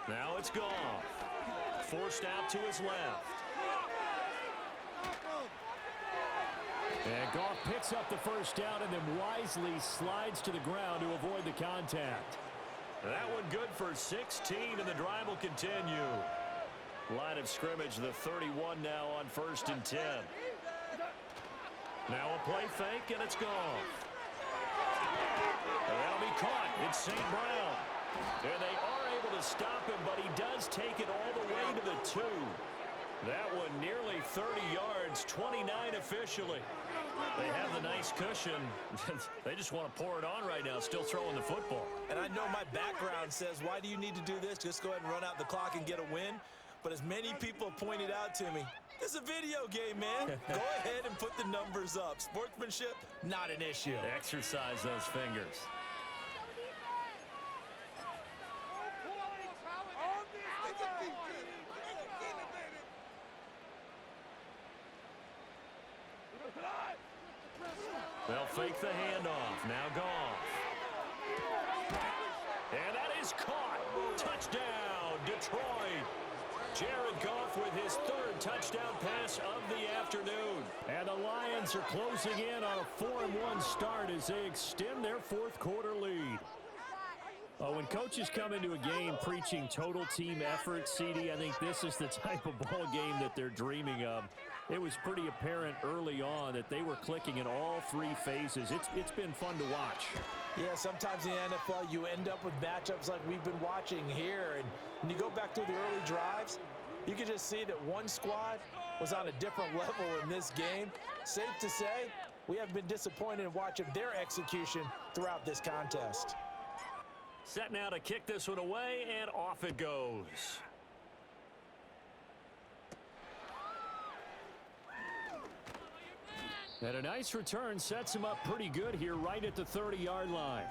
Now it's Goff. Forced out to his left. And Goff picks up the first down and then wisely slides to the ground to avoid the contact. That one good for 16, and the drive will continue. Line of scrimmage, the 31 now on 1st and 10. Now a play fake, and it's Goff. That'll be caught. It's St. Brown. And they are able to stop him, but he does take it all the way to the 2. That one nearly 30 yards, 29 officially. They have the nice cushion. They just want to pour it on right now, still throwing the football. And I know my background says, why do you need to do this? Just go ahead and run out the clock and get a win. But as many people pointed out to me, it's a video game, man. Go ahead and put the numbers up. Sportsmanship, not an issue. Exercise those fingers. They'll fake the handoff. Now Goff. And that is caught. Touchdown, Detroit. Jared Goff with his 3rd touchdown pass of the afternoon. And the Lions are closing in on a 4-1 start as they extend their 4th quarter lead. When coaches come into a game preaching total team effort, CD, I think this is the type of ball game that they're dreaming of. It was pretty apparent early on that they were clicking in all 3 phases. It's been fun to watch. Yeah, sometimes in the NFL you end up with matchups like we've been watching here. And when you go back to the early drives, you can just see that one squad was on a different level in this game. Safe to say, we have been disappointed in watching their execution throughout this contest. Set now to kick this one away, and off it goes. And a nice return sets him up pretty good here right at the 30-yard line.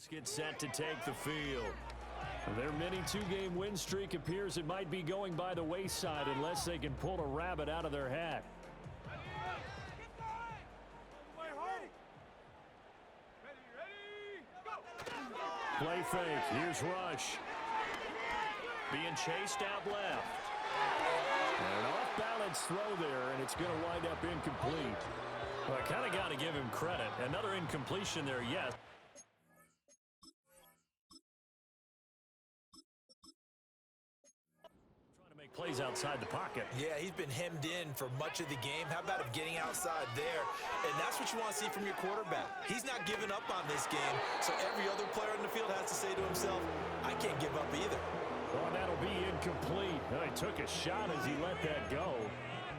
Gets set to take the field. Their mini 2-game win streak appears it might be going by the wayside unless they can pull a rabbit out of their hat. Play fake. Here's Rush. Being chased out left. And an off-balance throw there, and it's going to wind up incomplete. Well, I kind of got to give him credit. Another incompletion there, yes. Plays outside the pocket. Yeah, he's been hemmed in for much of the game. How about him getting outside there? And that's what you want to see from your quarterback. He's not giving up on this game, so every other player in the field has to say to himself, I can't give up either. Well, that'll be incomplete. Well, he took a shot as he let that go.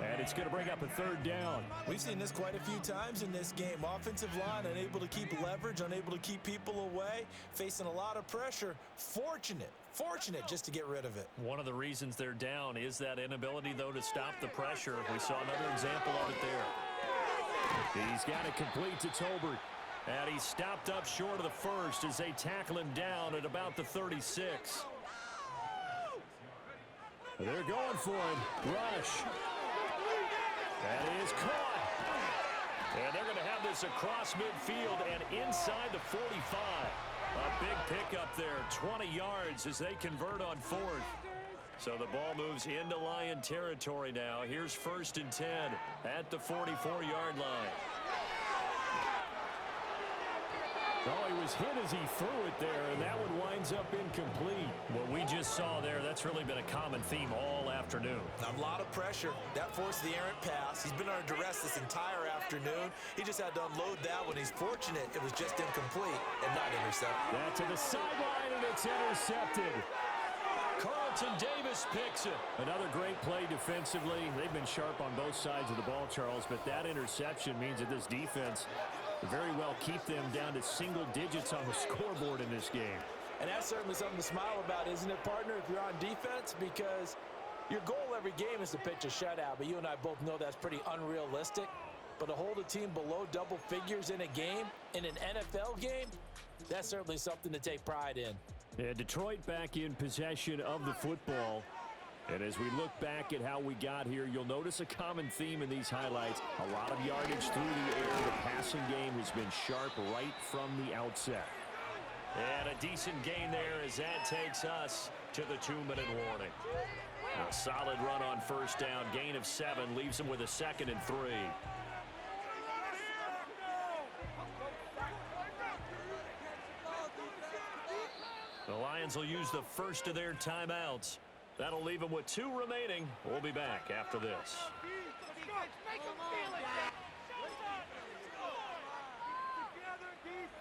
And it's going to bring up a 3rd down. We've seen this quite a few times in this game. Offensive line unable to keep leverage, unable to keep people away, facing a lot of pressure. Fortunate just to get rid of it. One of the reasons they're down is that inability, though, to stop the pressure. We saw another example of it there. He's got it complete to Tolbert. And he's stopped up short of the 1st as they tackle him down at about the 36. They're going for him. Rush. That is caught. And they're going to have this across midfield and inside the 45. A big pickup there, 20 yards as they convert on 4th. So the ball moves into Lion territory now. Here's 1st and 10 at the 44-yard line. Oh, he was hit as he threw it there, and that one winds up incomplete. What we just saw there, that's really been a common theme all afternoon. A lot of pressure. That forced the errant pass. He's been under duress this entire afternoon. He just had to unload that one. He's fortunate it was just incomplete and not intercepted. That to the sideline, and it's intercepted. Carlton Davis picks it. Another great play defensively. They've been sharp on both sides of the ball, Charles, but that interception means that this defense very well keep them down to single digits on the scoreboard in this game. And that's certainly something to smile about, isn't it, partner, if you're on defense? Because Your goal every game is to pitch a shutout, but you and I both know that's pretty unrealistic. But to hold a team below double figures in a game, in an NFL game, that's certainly something to take pride in. And Detroit back in possession of the football. And as we look back at how we got here, you'll notice a common theme in these highlights. A lot of yardage through the air. The passing game has been sharp right from the outset. And a decent gain there as that takes us to the 2-minute warning. A solid run on first down. Gain of 7 leaves them with a 2nd and 3. The Lions will use the first of their timeouts. That'll leave them with 2 remaining. We'll be back after this.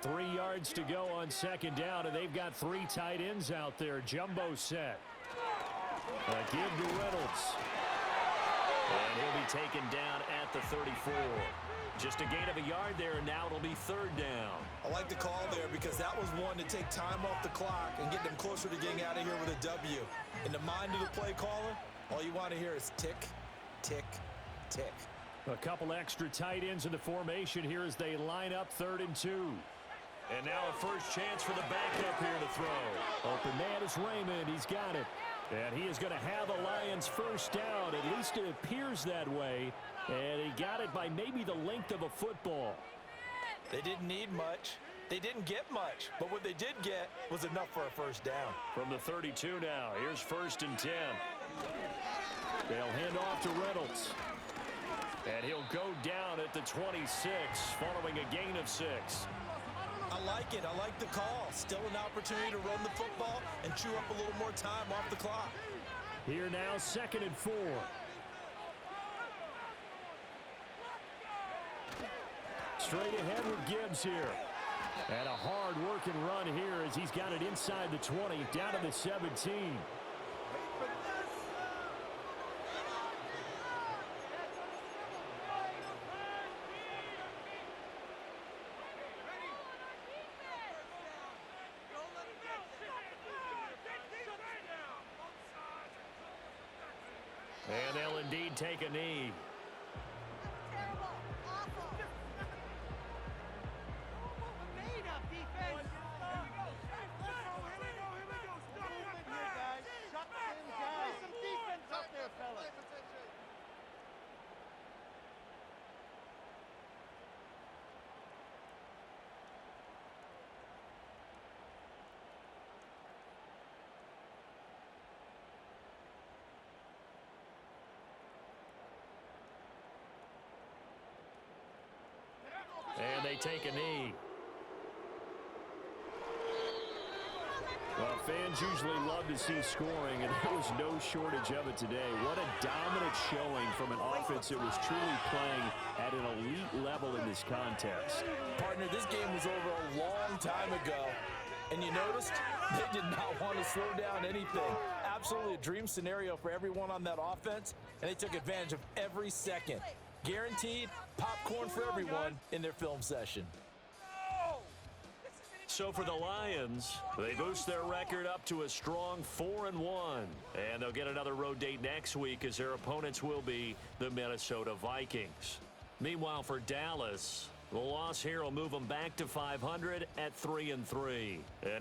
3 yards to go on 2nd down, and they've got 3 tight ends out there. Jumbo set. Give to Reynolds. And he'll be taken down at the 34. Just a gain of a yard there, and now it'll be 3rd down. I like the call there because that was one to take time off the clock and get them closer to getting out of here with a W. In the mind of the play caller, all you want to hear is tick, tick, tick. A couple extra tight ends in the formation here as they line up 3rd and 2. And now a first chance for the backup here to throw. Open man is Raymond. He's got it. And he is going to have the Lions first down. At least it appears that way. And he got it by maybe the length of a football. They didn't need much. They didn't get much. But what they did get was enough for a first down. From the 32 now, here's 1st and 10. They'll hand off to Reynolds. And he'll go down at the 26, following a gain of 6. I like it. I like the call. Still an opportunity to run the football and chew up a little more time off the clock. Here now, 2nd and 4. Straight ahead with Gibbs here. And a hard-working run here as he's got it inside the 20, down to the 17. And they'll indeed take a knee. And they take a knee. Well, fans usually love to see scoring, and there was no shortage of it today. What a dominant showing from an offense that was truly playing at an elite level in this contest. Partner, this game was over a long time ago, and you noticed they did not want to slow down anything. Absolutely a dream scenario for everyone on that offense, and they took advantage of every second. Guaranteed popcorn for everyone in their film session. So for the Lions, they boost their record up to a strong 4-1. And they'll get another road date next week as their opponents will be the Minnesota Vikings. Meanwhile, for Dallas, the loss here will move them back to 500 at 3-3. And